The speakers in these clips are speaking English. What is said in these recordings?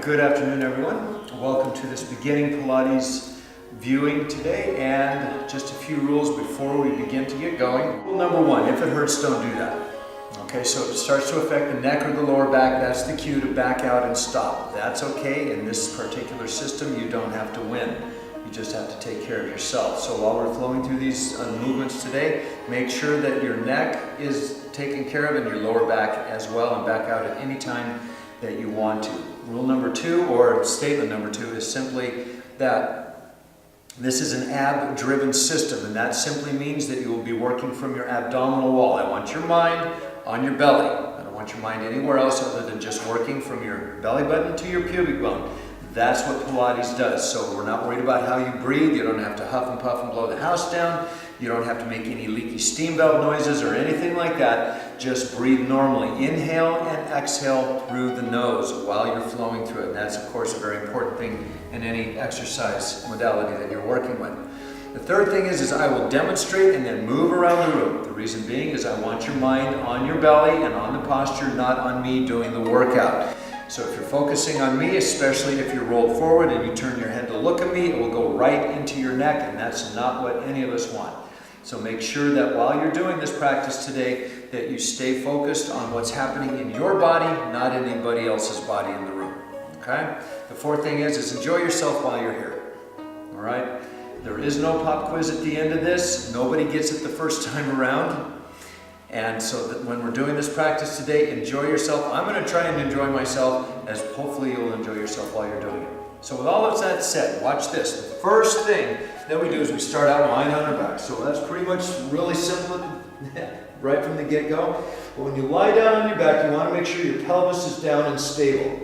Good afternoon, everyone. Welcome to this beginning Pilates viewing today, and just a few rules before we begin to get going. Rule number one, if it hurts, don't do that. Okay, so if it starts to affect the neck or the lower back, that's the cue to back out and stop. That's okay. In this particular system, you don't have to win. You just have to take care of yourself. So while we're flowing through these movements today, make sure that your neck is taken care of and your lower back as well, and back out at any time that you want to. Rule number two, or statement number two, is simply that this is an ab-driven system, and that simply means that you will be working from your abdominal wall. I want your mind on your belly. I don't want your mind anywhere else other than just working from your belly button to your pubic bone. That's what Pilates does. So we're not worried about how you breathe. You don't have to huff and puff and blow the house down. You don't have to make any leaky steam valve noises or anything like that. Just breathe normally. Inhale and exhale through the nose while you're flowing through it. And that's, of course, a very important thing in any exercise modality that you're working with. The third thing is I will demonstrate and then move around the room. The reason being is I want your mind on your belly and on the posture, not on me doing the workout. So if you're focusing on me, especially if you're rolled forward and you turn your head to look at me, it will go right into your neck, and that's not what any of us want. So make sure that while you're doing this practice today, that you stay focused on what's happening in your body, not anybody else's body in the room. Okay? The fourth thing is enjoy yourself while you're here. All right? There is no pop quiz at the end of this. Nobody gets it the first time around. And so that when we're doing this practice today, enjoy yourself. I'm going to try and enjoy myself, as hopefully you'll enjoy yourself while you're doing it. So with all of that said, watch this. The first thing that we do is we start out lying on our back. So that's pretty much really simple right from the get-go. But when you lie down on your back, you want to make sure your pelvis is down and stable.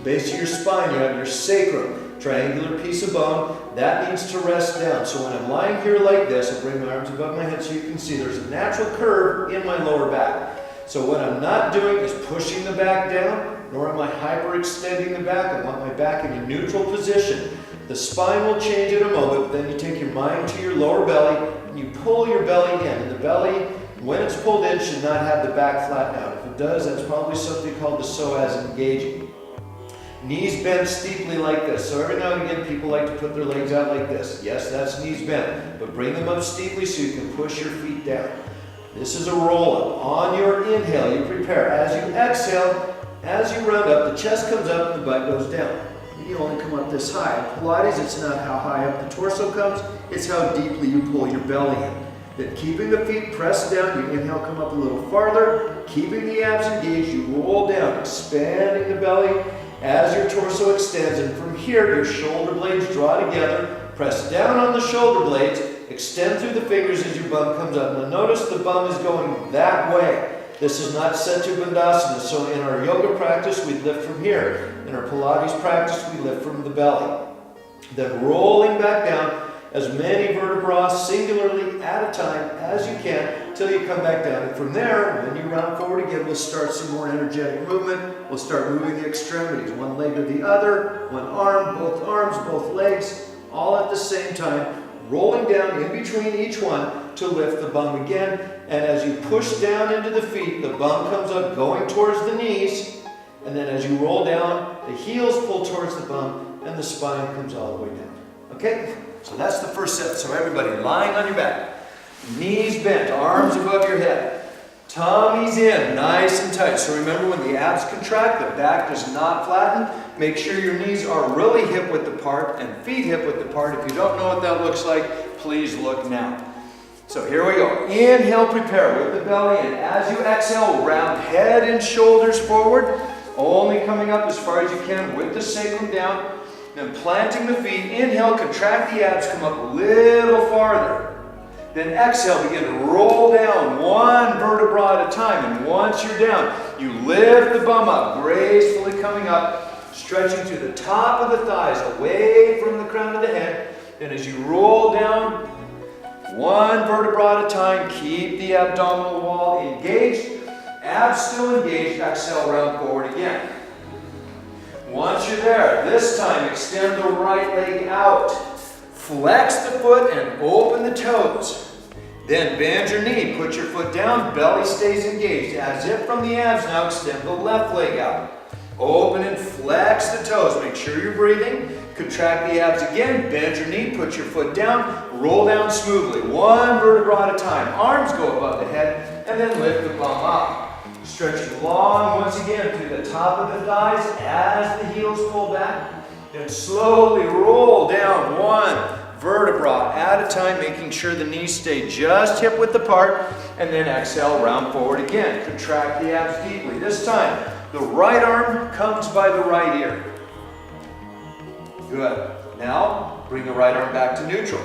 Base of your spine, you have your sacrum, triangular piece of bone. That needs to rest down. So when I'm lying here like this, I bring my arms above my head so you can see there's a natural curve in my lower back. So what I'm not doing is pushing the back down, nor am I hyperextending the back. I want my back in a neutral position. The spine will change in a moment, but then you take your mind to your lower belly and you pull your belly in. And the belly, when it's pulled in, should not have the back flatten out. If it does, that's probably something called the psoas engaging. Knees bent steeply like this. So every now and again, people like to put their legs out like this. Yes, that's knees bent, but bring them up steeply so you can push your feet down. This is a roll-up. On your inhale, you prepare. As you exhale, as you round up, the chest comes up and the butt goes down. You only come up this high. In Pilates, it's not how high up the torso comes, it's how deeply you pull your belly in. Then keeping the feet pressed down, you inhale, come up a little farther. Keeping the abs engaged, you roll down, expanding the belly as your torso extends, and from here your shoulder blades draw together, press down on the shoulder blades, extend through the fingers as your bum comes up. Now notice the bum is going that way. This is not Setu Bandhasana, so in our yoga practice we lift from here. In our Pilates practice we lift from the belly. Then rolling back down as many vertebrae singularly at a time as you can until you come back down. And from there, when you round forward again, we'll start some more energetic movement. We'll start moving the extremities, one leg to the other, one arm, both legs, all at the same time, rolling down in between each one to lift the bum again. And as you push down into the feet, the bum comes up going towards the knees. And then as you roll down, the heels pull towards the bum and the spine comes all the way down. Okay? So that's the first set. So everybody lying on your back, knees bent, arms above your head, tummies in, nice and tight. So remember, when the abs contract, the back does not flatten. Make sure your knees are really hip width apart and feet hip width apart. If you don't know what that looks like, please look now. So here we go. Inhale, prepare with the belly in. As you exhale, round head and shoulders forward, only coming up as far as you can with the sacrum down. Then planting the feet, inhale, contract the abs, come up a little farther. Then exhale, begin to roll down one vertebra at a time. And once you're down, you lift the bum up, gracefully coming up, stretching to the top of the thighs, away from the crown of the head. Then as you roll down, one vertebra at a time, keep the abdominal wall engaged, abs still engaged, exhale, round forward again. Once you're there, this time extend the right leg out. Flex the foot and open the toes. Then bend your knee, put your foot down, belly stays engaged. As if from the abs now, extend the left leg out. Open and flex the toes. Make sure you're breathing. Contract the abs again. Bend your knee. Put your foot down. Roll down smoothly. One vertebra at a time. Arms go above the head. And then lift the bum up. Stretching long once again through the top of the thighs as the heels pull back. Then slowly roll down one vertebra at a time, making sure the knees stay just hip width apart. And then exhale, round forward again. Contract the abs deeply. This time, the right arm comes by the right ear. Good. Now, bring the right arm back to neutral.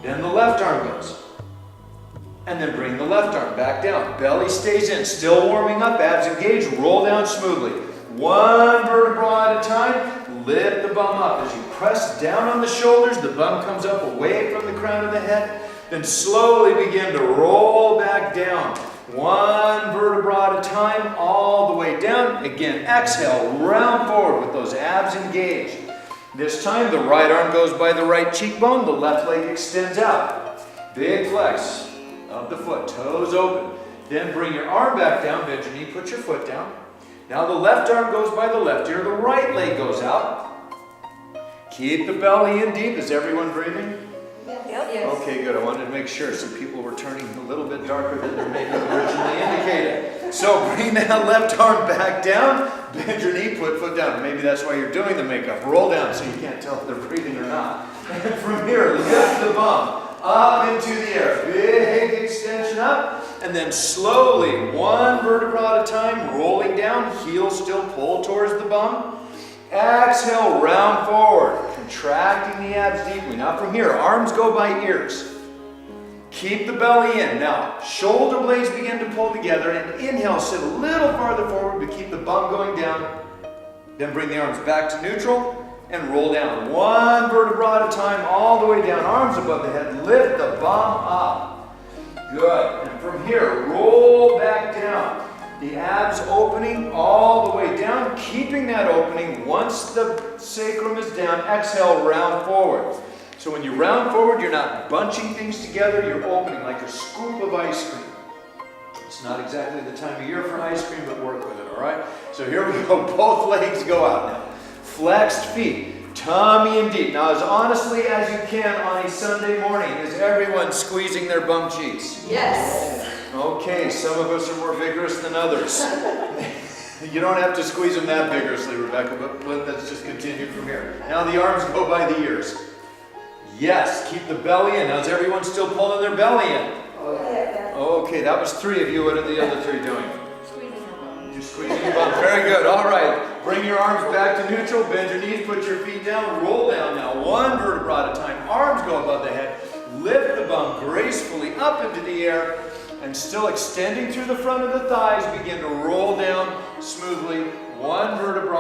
Then the left arm goes. And then bring the left arm back down. Belly stays in, still warming up, abs engaged, roll down smoothly. One vertebra at a time, lift the bum up. As you press down on the shoulders, the bum comes up away from the crown of the head. Then slowly begin to roll back down. One vertebra at a time, all the way down. Again, exhale, round forward with those abs engaged. This time, the right arm goes by the right cheekbone, the left leg extends out. Big flex of the foot, toes open. Then bring your arm back down, bend your knee, put your foot down. Now the left arm goes by the left ear, the right leg goes out. Keep the belly in deep. Is everyone breathing? Yes. Okay, good. I wanted to make sure some people were turning a little bit darker than their makeup originally indicated. So bring that left arm back down, bend your knee, put foot down. Maybe that's why you're doing the makeup. Roll down so you can't tell if they're breathing or not. And from here, lift the bum up into the air. Big extension up. And then slowly, one vertebra at a time, rolling down. Heels still pull towards the bum. Exhale, round forward, contracting the abs deeply. Now from here, arms go by ears. Keep the belly in. Now, shoulder blades begin to pull together, and inhale, sit a little farther forward, but keep the bum going down. Then bring the arms back to neutral and roll down. One vertebra at a time, all the way down, arms above the head. Lift the bum up. Good. And from here, roll back down. The abs opening all the way down, keeping that opening. Once the sacrum is down, exhale, round forward. So when you round forward, you're not bunching things together, you're opening like a scoop of ice cream. It's not exactly the time of year for ice cream, but work with it, all right? So here we go, both legs go out now. Flexed feet, tummy in deep. Now as honestly as you can on a Sunday morning, is everyone squeezing their bum cheeks? Yes. Okay, some of us are more vigorous than others. You don't have to squeeze them that vigorously, Rebecca, but let's just continue from here. Now the arms go by the ears. Yes, keep the belly in. Now is everyone still pulling their belly in? Okay, that was 3 of you. What are the other 3 doing? Squeezing your bum. You're squeezing your bum. Very good. All right. Bring your arms back to neutral. Bend your knees. Put your feet down. Roll down now. One vertebra at a time. Arms go above the head. Lift the bum gracefully up into the air. And still extending through the front of the thighs, begin to roll down smoothly. One vertebra